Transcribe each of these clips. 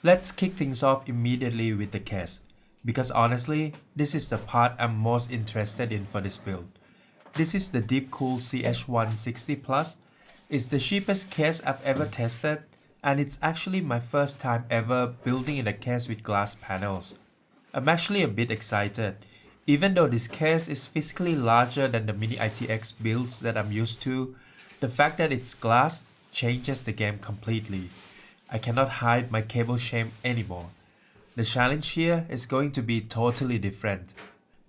Let's kick things off immediately with the case, because honestly, this is the part I'm most interested in for this build. This is the DeepCool CH160 Plus. It's the cheapest case I've ever tested, and it's actually my first time ever building in a case with glass panels. I'm actually a bit excited, even though this case is physically larger than the Mini-ATX builds that I'm used to. The fact that it's glass changes the game completely. I cannot hide my cable shame anymore. The challenge here is going to be totally different.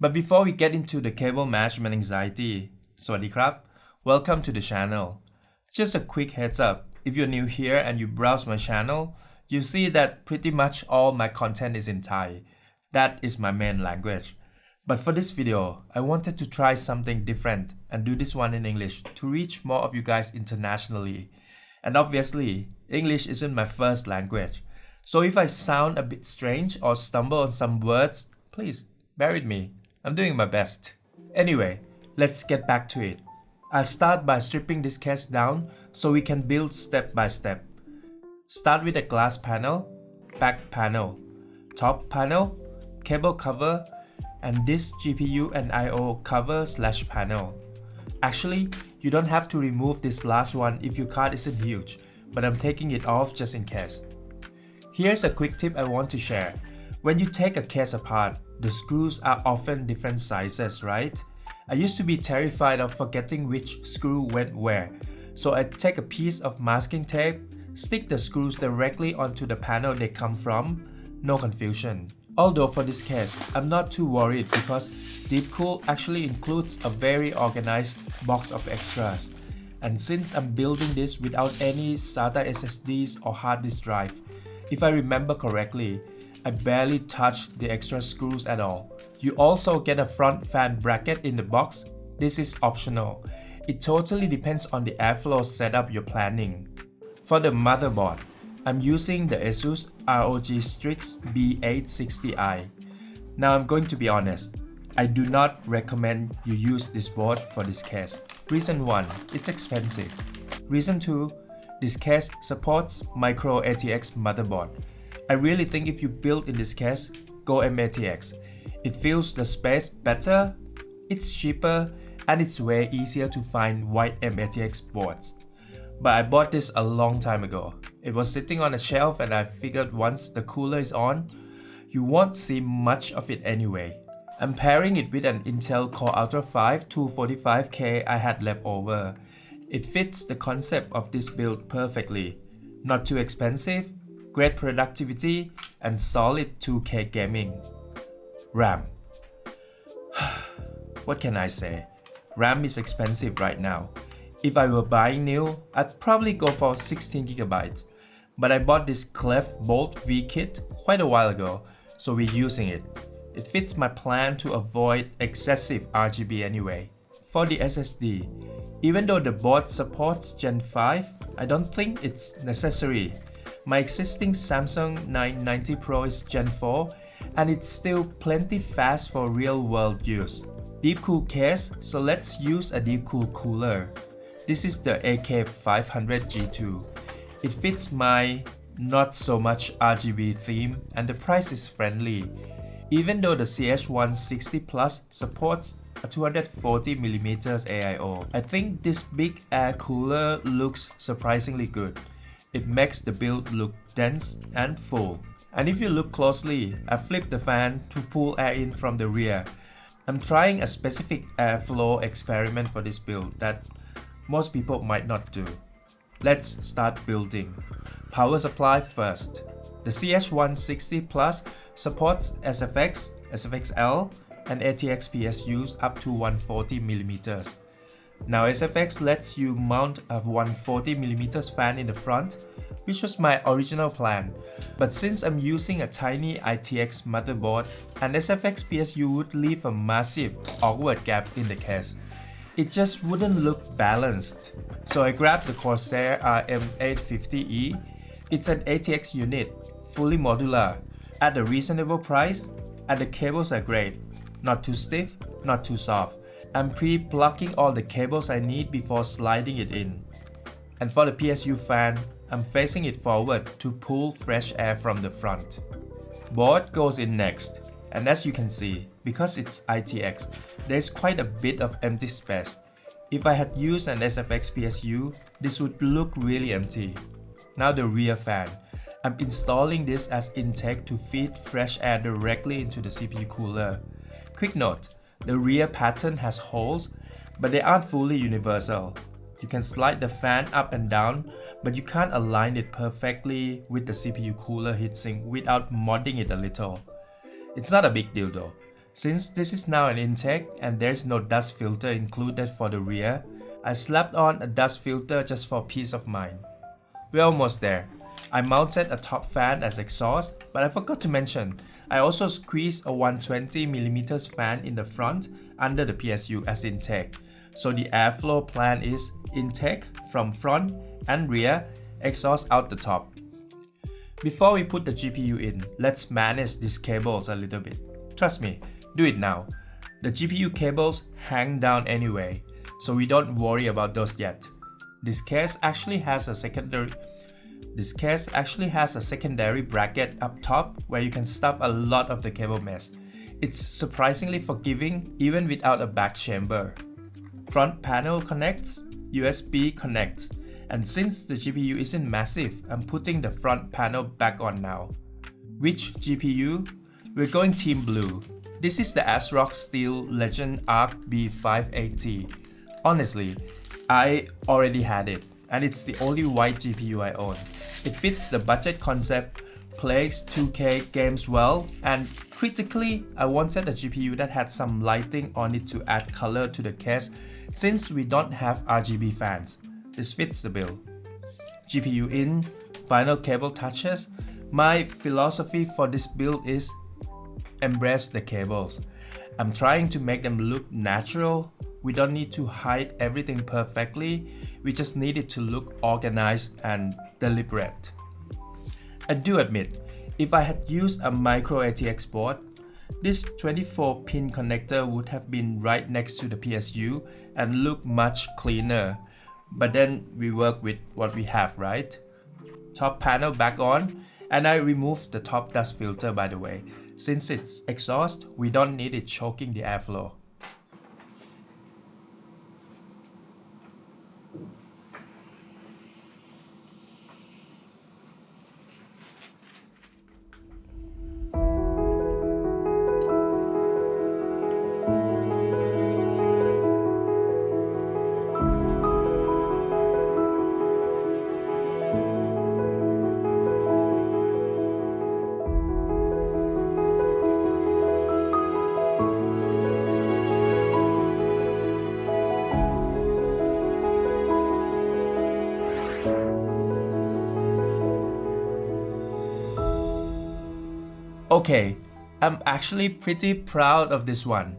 But before we get into the cable management anxiety, Sawasdee krub, welcome to the channel. Just a quick heads up, if you're new here and you browse my channel, you see that pretty much all my content is in Thai. That is my main language. But for this video, I wanted to try something different and do this one in English to reach more of you guys internationally. And obviously, English isn't my first language. So if I sound a bit strange or stumble on some words, please bear with me. I'm doing my best. Anyway, let's get back to it. I'll start by stripping this case down so we can build step by step. Start with a glass panel, back panel, top panel, cable cover, and this GPU and I/O cover/panel. Actually, you don't have to remove this last one if your card isn't huge, but I'm taking it off just in case. Here's a quick tip I want to share. When you take a case apart, the screws are often different sizes, right? I used to be terrified of forgetting which screw went where, so I take a piece of masking tape, stick the screws directly onto the panel they come from, no confusion. Although for this case, I'm not too worried because DeepCool actually includes a very organized box of extras. And since I'm building this without any SATA SSDs or hard disk drive, if I remember correctly, I barely touched the extra screws at all. You also get a front fan bracket in the box. This is optional. It totally depends on the airflow setup you're planning. For the motherboard, I'm using the ASUS ROG Strix B860i. Now I'm going to be honest, I do not recommend you use this board for this case. Reason 1, it's expensive. Reason 2, this case supports Micro-ATX motherboard. I really think if you build in this case, go mATX. It fills the space better, it's cheaper, and it's way easier to find white mATX boards. But I bought this a long time ago. It was sitting on a shelf and I figured once the cooler is on, you won't see much of it anyway. I'm pairing it with an Intel Core Ultra 5 245K I had left over. It fits the concept of this build perfectly. Not too expensive, great productivity, and solid 2K gaming. RAM. What can I say? RAM is expensive right now. If I were buying new, I'd probably go for 16GB. But I bought this Clef Bolt V kit quite a while ago, so we're using it. It fits my plan to avoid excessive RGB anyway. For the SSD, even though the board supports Gen 5, I don't think it's necessary. My existing Samsung 990 Pro is Gen 4, and it's still plenty fast for real-world use. DeepCool case, so let's use a DeepCool cooler. This is the AK500G2. It fits my not so much RGB theme and the price is friendly. Even though the CH160 Plus supports a 240mm AIO, I think this big air cooler looks surprisingly good. It makes the build look dense and full. And if you look closely, I flipped the fan to pull air in from the rear. I'm trying a specific airflow experiment for this build that most people might not do. Let's start building. Power supply first. The CH160 Plus supports SFX, SFXL, and ATX PSUs up to 140mm. Now SFX lets you mount a 140mm fan in the front, which was my original plan. But since I'm using a tiny ITX motherboard, an SFX PSU would leave a massive awkward gap in the case. It just wouldn't look balanced. So I grabbed the Corsair RM850E. It's an ATX unit, fully modular, at a reasonable price, and the cables are great. Not too stiff, not too soft. I'm pre-plugging all the cables I need before sliding it in. And for the PSU fan, I'm facing it forward to pull fresh air from the front. Board goes in next, and as you can see, because it's ITX, there's quite a bit of empty space. If I had used an SFX PSU, this would look really empty. Now the rear fan. I'm installing this as intake to feed fresh air directly into the CPU cooler. Quick note, the rear pattern has holes, but they aren't fully universal. You can slide the fan up and down, but you can't align it perfectly with the CPU cooler heatsink without modding it a little. It's not a big deal though. Since this is now an intake and there's no dust filter included for the rear, I slapped on a dust filter just for peace of mind. We're almost there. I mounted a top fan as exhaust, but I forgot to mention, I also squeezed a 120mm fan in the front under the PSU as intake. So the airflow plan is intake from front and rear, exhaust out the top. Before we put the GPU in, let's manage these cables a little bit. Trust me, do it now. The GPU cables hang down anyway, so we don't worry about those yet. This case actually has a secondary bracket up top where you can stuff a lot of the cable mess. It's surprisingly forgiving even without a back chamber. Front panel connects, USB connects, and since the GPU isn't massive, I'm putting the front panel back on now. Which GPU? We're going Team Blue. This is the ASRock Steel Legend Arc B580. Honestly, I already had it, and it's the only white GPU I own. It fits the budget concept, plays 2K games well, and critically, I wanted a GPU that had some lighting on it to add color to the case since we don't have RGB fans. This fits the bill. GPU in, final cable touches. My philosophy for this build is embrace the cables. I'm trying to make them look natural. We don't need to hide everything perfectly. We just need it to look organized and deliberate. I do admit, if I had used a Micro-ATX board, this 24-pin connector would have been right next to the PSU and look much cleaner. But then we work with what we have, right? Top panel back on, and I removed the top dust filter by the way. Since it's exhaust, we don't need it choking the airflow. Okay, I'm actually pretty proud of this one.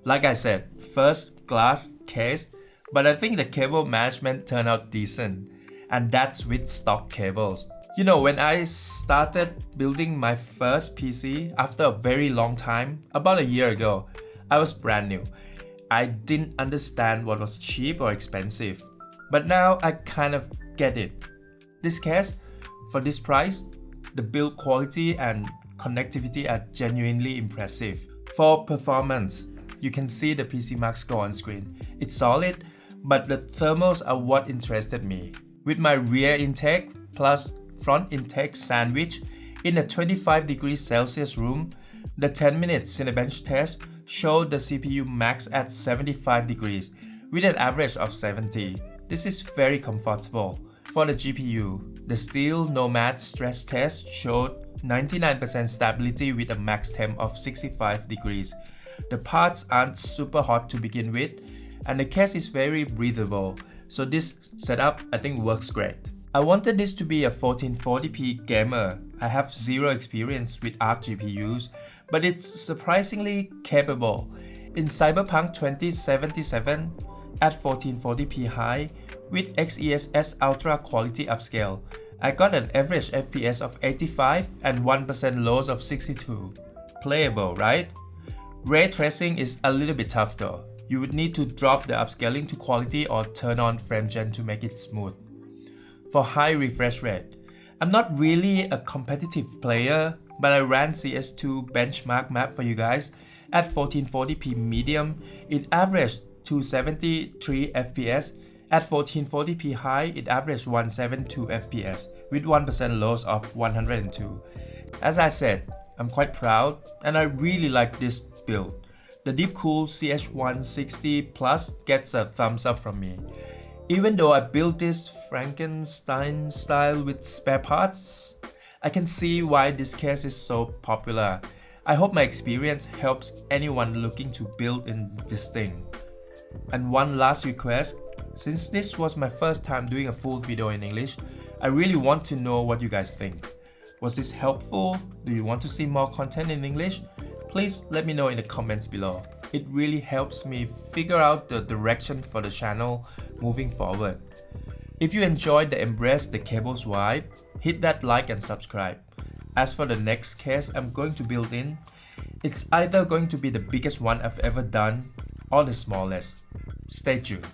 Like I said, first glass case, but I think the cable management turned out decent, and that's with stock cables. You know, when I started building my first PC after a very long time, about a year ago, I was brand new. I didn't understand what was cheap or expensive, but now I kind of get it. This case, for this price, the build quality and connectivity are genuinely impressive. For performance, you can see the PC marks go on screen. It's solid, but the thermals are what interested me. With my rear intake plus front intake sandwich in a 25 degrees Celsius room, the 10-minute Cinebench test showed the CPU max at 75 degrees with an average of 70. This is very comfortable. For the GPU, the Steel Nomad stress test showed 99% stability with a max temp of 65 degrees. The parts aren't super hot to begin with, and the case is very breathable, so this setup I think works great. I wanted this to be a 1440p gamer. I have zero experience with ARC GPUs, but it's surprisingly capable. In Cyberpunk 2077 at 1440p high with XeSS Ultra quality upscale, I got an average FPS of 85 and 1% loss of 62. Playable, right? Ray tracing is a little bit tough though. You would need to drop the upscaling to quality or turn on frame gen to make it smooth. for high refresh rate. I'm not really a competitive player, but I ran CS2 benchmark map for you guys. At 1440p medium, it averaged 273 FPS. At 1440p high, it averaged 172 FPS with 1% loss of 102. As I said, I'm quite proud and I really like this build. The DeepCool CH160 Plus gets a thumbs up from me. Even though I built this Frankenstein style with spare parts, I can see why this case is so popular. I hope my experience helps anyone looking to build in this thing. And one last request, since this was my first time doing a full video in English, I really want to know what you guys think. Was this helpful? Do you want to see more content in English? Please let me know in the comments below. It really helps me figure out the direction for the channel moving forward. If you enjoyed the Embrace the Cables vibe, hit that like and subscribe. As for the next case I'm going to build in, it's either going to be the biggest one I've ever done or the smallest. Stay tuned.